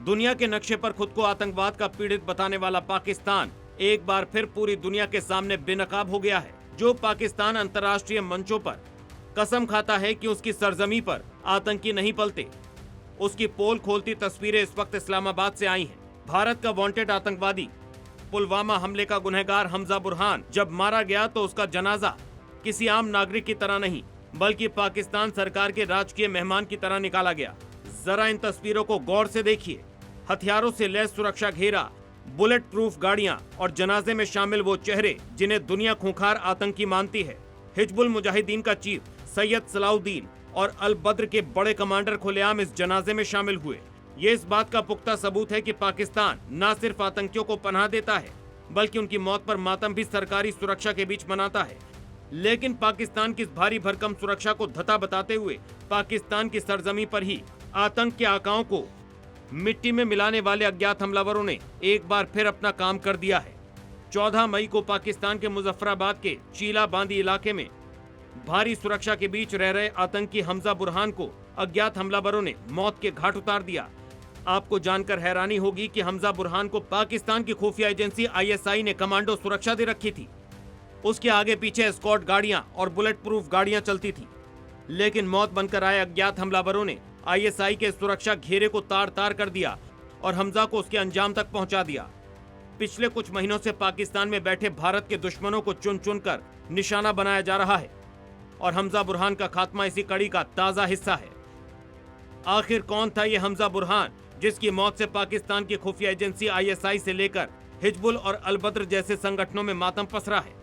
दुनिया के नक्शे पर खुद को आतंकवाद का पीड़ित बताने वाला पाकिस्तान एक बार फिर पूरी दुनिया के सामने बेनकाब हो गया है। जो पाकिस्तान अंतर्राष्ट्रीय मंचों पर कसम खाता है कि उसकी सरजमी पर आतंकी नहीं पलते, उसकी पोल खोलती तस्वीरें इस वक्त इस्लामाबाद से आई हैं। भारत का वांटेड आतंकवादी, पुलवामा हमले का गुनहगार हमजा बुरहान जब मारा गया तो उसका जनाजा किसी आम नागरिक की तरह नहीं बल्कि पाकिस्तान सरकार के राजकीय मेहमान की तरह निकाला गया। जरा इन तस्वीरों को गौर से देखिए। हथियारों से लैस सुरक्षा घेरा, बुलेट प्रूफ गाड़ियां और जनाजे में शामिल वो चेहरे जिन्हें दुनिया खूंखार आतंकी मानती है। हिजबुल मुजाहिदीन का चीफ सैयद सलाउद्दीन और अल बद्र के बड़े कमांडर खुलेआम इस जनाजे में शामिल हुए। ये इस बात का पुख्ता सबूत है कि पाकिस्तान न सिर्फ आतंकियों को पनाह देता है बल्कि उनकी मौत पर मातम भी सरकारी सुरक्षा के बीच मनाता है। लेकिन पाकिस्तान की इस भारी भरकम सुरक्षा को धता बताते हुए पाकिस्तान की सरजमी पर ही आतंक के आकाओं को मिट्टी में मिलाने वाले अज्ञात हमलावरों ने एक बार फिर अपना काम कर दिया है। 14 मई को पाकिस्तान के मुजफ्फराबाद के चीला बांदी इलाके में भारी सुरक्षा के बीच रह रहे आतंकी हमजा बुरहान को अज्ञात हमलावरों ने मौत के घाट उतार दिया। आपको जानकर हैरानी होगी कि हमजा बुरहान को पाकिस्तान की खुफिया एजेंसी ISI ने कमांडो सुरक्षा दे रखी थी। उसके आगे पीछे स्कॉट गाड़ियां और बुलेट प्रूफ गाड़ियां चलती थी, लेकिन मौत बनकर आए अज्ञात हमलावरों ने ISI के सुरक्षा घेरे को तार तार कर दिया और हमजा को उसके अंजाम तक पहुंचा दिया। पिछले कुछ महीनों से पाकिस्तान में बैठे भारत के दुश्मनों को चुन चुन कर निशाना बनाया जा रहा है और हमजा बुरहान का खात्मा इसी कड़ी का ताजा हिस्सा है। आखिर कौन था ये हमजा बुरहान जिसकी मौत से पाकिस्तान की खुफिया एजेंसी ISI से लेकर हिजबुल और अल बद्र जैसे संगठनों में मातम पसरा है।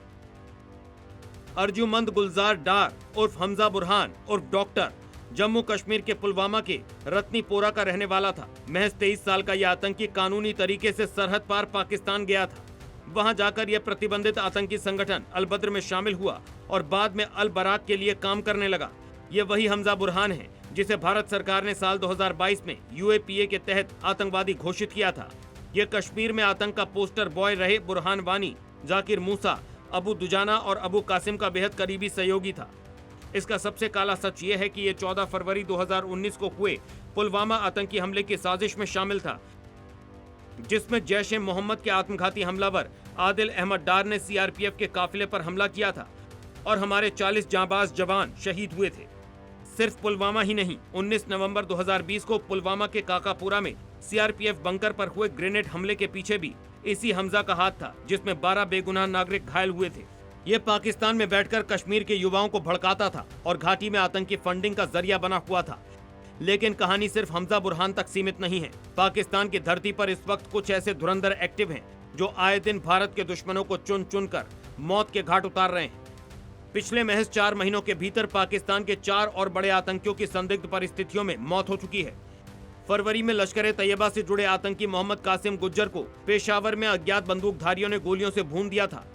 अर्जुमंद गुलजार डार उर्फ हमजा बुरहान उर्फ डॉक्टर जम्मू कश्मीर के पुलवामा के रत्नीपोरा का रहने वाला था। महज 23 साल का यह आतंकी कानूनी तरीके से सरहद पार पाकिस्तान गया था। वहां जाकर यह प्रतिबंधित आतंकी संगठन अल बद्र में शामिल हुआ और बाद में अल बराक के लिए काम करने लगा। ये वही हमजा बुरहान है जिसे भारत सरकार ने साल 2022 में UAPA के तहत आतंकवादी घोषित किया था। ये कश्मीर में आतंक का पोस्टर बॉय रहे बुरहान वानी, जाकिर मूसा, अबू दुजाना और अबू कासिम का बेहद करीबी सहयोगी था। इसका सबसे काला सच ये है कि ये 14 फरवरी 2019 को हुए पुलवामा आतंकी हमले की साजिश में शामिल था, जिसमें जैश ए मोहम्मद के आत्मघाती हमलावर आदिल अहमद डार ने CRPF के काफिले पर हमला किया था और हमारे 40 जांबाज जवान शहीद हुए थे। सिर्फ पुलवामा ही नहीं, 19 नवंबर 2020 को पुलवामा के काकापुरा में CRPF बंकर पर हुए ग्रेनेड हमले के पीछे भी इसी हमजा का हाथ था, जिसमें 12 बेगुनाह नागरिक घायल हुए थे। ये पाकिस्तान में बैठकर कश्मीर के युवाओं को भड़काता था और घाटी में आतंकी फंडिंग का जरिया बना हुआ था। लेकिन कहानी सिर्फ हमजा बुरहान तक सीमित नहीं है। पाकिस्तान की धरती पर इस वक्त कुछ ऐसे धुरंधर एक्टिव हैं जो आए दिन भारत के दुश्मनों को चुन चुन कर मौत के घाट उतार रहे हैं। पिछले महज 4 महीनों के भीतर पाकिस्तान के 4 और बड़े आतंकियों की संदिग्ध परिस्थितियों में मौत हो चुकी है। फरवरी में लश्कर ए तैयबा से जुड़े आतंकी मोहम्मद कासिम गुज्जर को पेशावर में अज्ञात बंदूकधारियों ने गोलियों से भून दिया था।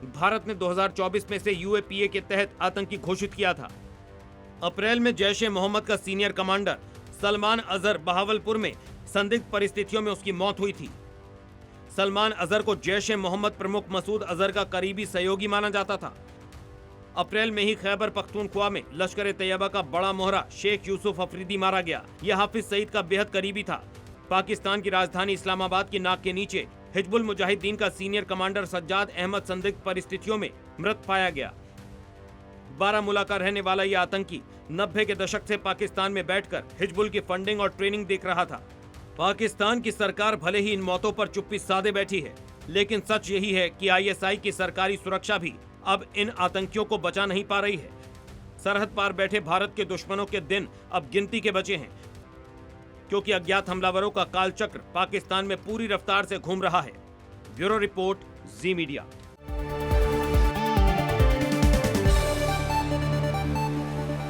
भारत ने 2024 में से UAPA के तहत आतंकी घोषित किया था। अप्रैल में जैश ए मोहम्मद का सीनियर कमांडर सलमान अजहर बहावलपुर में संदिग्ध परिस्थितियों में उसकी मौत हुई थी। सलमान अजहर को जैश ए मोहम्मद प्रमुख मसूद अजहर का करीबी सहयोगी माना जाता था। अप्रैल में ही खैबर पख्तूनख्वा में लश्कर ए तैयबा का बड़ा मोहरा शेख यूसुफ अफरीदी मारा गया। यह हाफिज सईद का बेहद करीबी था। पाकिस्तान की राजधानी इस्लामाबाद की नाक के नीचे हिजबुल मुजाहिदीन का सीनियर कमांडर सज्जाद अहमद संदिग्ध परिस्थितियों में मृत पाया गया। बारामूला का रहने वाला यह आतंकी 90 के दशक से पाकिस्तान में बैठकर हिजबुल की फंडिंग और ट्रेनिंग देख रहा था। पाकिस्तान की सरकार भले ही इन मौतों पर चुप्पी साधे बैठी है, लेकिन सच यही है कि ISI की सरकारी सुरक्षा भी अब इन आतंकियों को बचा नहीं पा रही है। सरहद पार बैठे भारत के दुश्मनों के दिन अब गिनती के बचे हैं, क्योंकि अज्ञात हमलावरों का कालचक्र पाकिस्तान में पूरी रफ्तार से घूम रहा है। ब्यूरो रिपोर्ट, जी मीडिया।